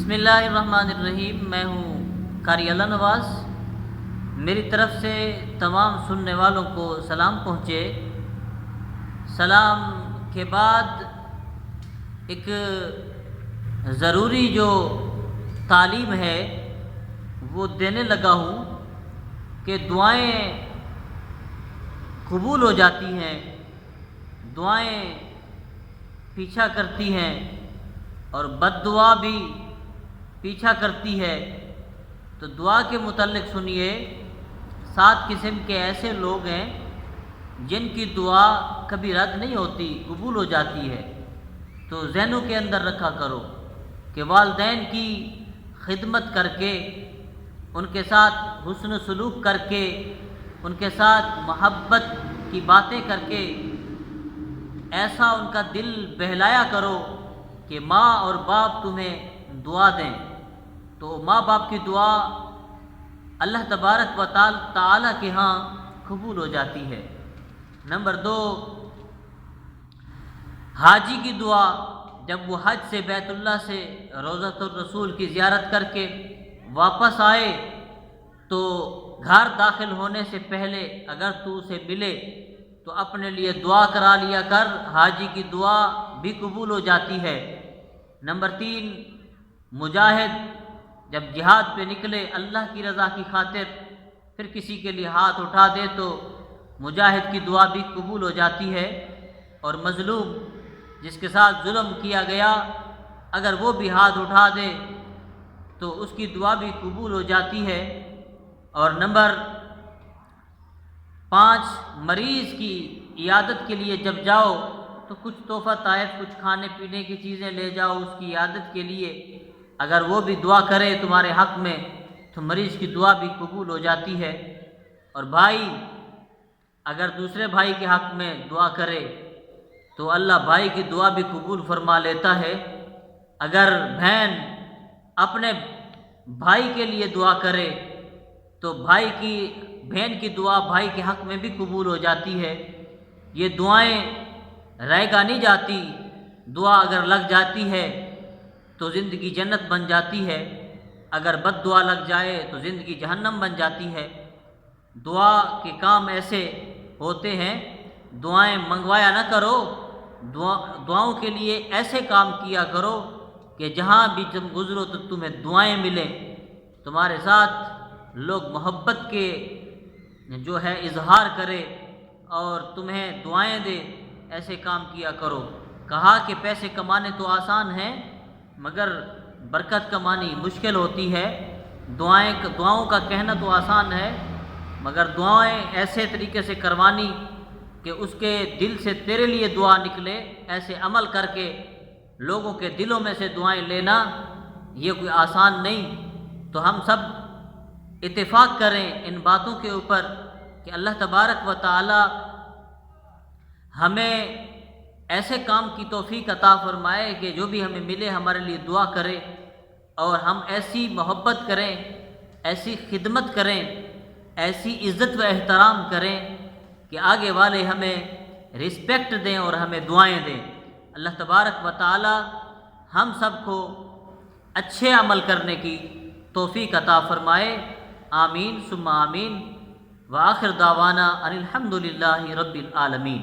بسم اللہ الرحمن الرحیم۔ میں ہوں قاری اللہ نواز۔ میری طرف سے تمام سننے والوں کو سلام پہنچے۔ سلام کے بعد ایک ضروری جو تعلیم ہے وہ دینے لگا ہوں کہ دعائیں قبول ہو جاتی ہیں، دعائیں پیچھا کرتی ہیں اور بد دعا بھی پیچھا کرتی ہے۔ تو دعا کے متعلق سنیے، 7 قسم کے ایسے لوگ ہیں جن کی دعا کبھی رد نہیں ہوتی، قبول ہو جاتی ہے۔ تو ذہنوں کے اندر رکھا کرو کہ والدین کی خدمت کر کے، ان کے ساتھ حسن سلوک کر کے، ان کے ساتھ محبت کی باتیں کر کے ایسا ان کا دل بہلایا کرو کہ ماں اور باپ تمہیں دعا دیں۔ تو ماں باپ کی دعا اللہ تبارک و تعالی کے ہاں قبول ہو جاتی ہے۔ نمبر 2، حاجی کی دعا جب وہ حج سے، بیت اللہ سے روضۃ الرسول کی زیارت کر کے واپس آئے تو گھر داخل ہونے سے پہلے اگر تو اسے ملے تو اپنے لیے دعا کرا لیا کر، حاجی کی دعا بھی قبول ہو جاتی ہے۔ نمبر 3، مجاہد جب جہاد پہ نکلے اللہ کی رضا کی خاطر، پھر کسی کے لیے ہاتھ اٹھا دے تو مجاہد کی دعا بھی قبول ہو جاتی ہے۔ اور مظلوم جس کے ساتھ ظلم کیا گیا، اگر وہ بھی ہاتھ اٹھا دے تو اس کی دعا بھی قبول ہو جاتی ہے۔ اور نمبر 5، مریض کی عیادت کے لیے جب جاؤ تو کچھ تحفہ تحائف، کچھ کھانے پینے کی چیزیں لے جاؤ اس کی عیادت کے لیے، اگر وہ بھی دعا کرے تمہارے حق میں تو مریض کی دعا بھی قبول ہو جاتی ہے۔ اور بھائی اگر دوسرے بھائی کے حق میں دعا کرے تو اللہ بھائی کی دعا بھی قبول فرما لیتا ہے۔ اگر بہن اپنے بھائی کے لیے دعا کرے تو بہن کی دعا بھائی کے حق میں بھی قبول ہو جاتی ہے۔ یہ دعائیں رائے گاہ نہیں جاتی، دعا اگر لگ جاتی ہے تو زندگی جنت بن جاتی ہے، اگر بد دعا لگ جائے تو زندگی جہنم بن جاتی ہے۔ دعا کے کام ایسے ہوتے ہیں، دعائیں منگوایا نہ کرو، دعاؤں کے لیے ایسے کام کیا کرو کہ جہاں بھی تم گزرو تو تمہیں دعائیں ملیں، تمہارے ساتھ لوگ محبت کے جو ہے اظہار کرے اور تمہیں دعائیں دے، ایسے کام کیا کرو۔ کہا کہ پیسے کمانے تو آسان ہیں مگر برکت کمانی مشکل ہوتی ہے۔ دعاؤں کا کہنا تو آسان ہے مگر دعائیں ایسے طریقے سے کروانی کہ اس کے دل سے تیرے لیے دعا نکلے، ایسے عمل کر کے لوگوں کے دلوں میں سے دعائیں لینا یہ کوئی آسان نہیں۔ تو ہم سب اتفاق کریں ان باتوں کے اوپر کہ اللہ تبارک و تعالی ہمیں ایسے کام کی توفیق عطا فرمائے کہ جو بھی ہمیں ملے ہمارے لیے دعا کرے، اور ہم ایسی محبت کریں، ایسی خدمت کریں، ایسی عزت و احترام کریں کہ آگے والے ہمیں رسپیکٹ دیں اور ہمیں دعائیں دیں۔ اللہ تبارک و تعالی ہم سب کو اچھے عمل کرنے کی توفیق عطا فرمائے۔ آمین ثم آمین۔ وآخر دعوانا ان الحمد للہ رب العالمین۔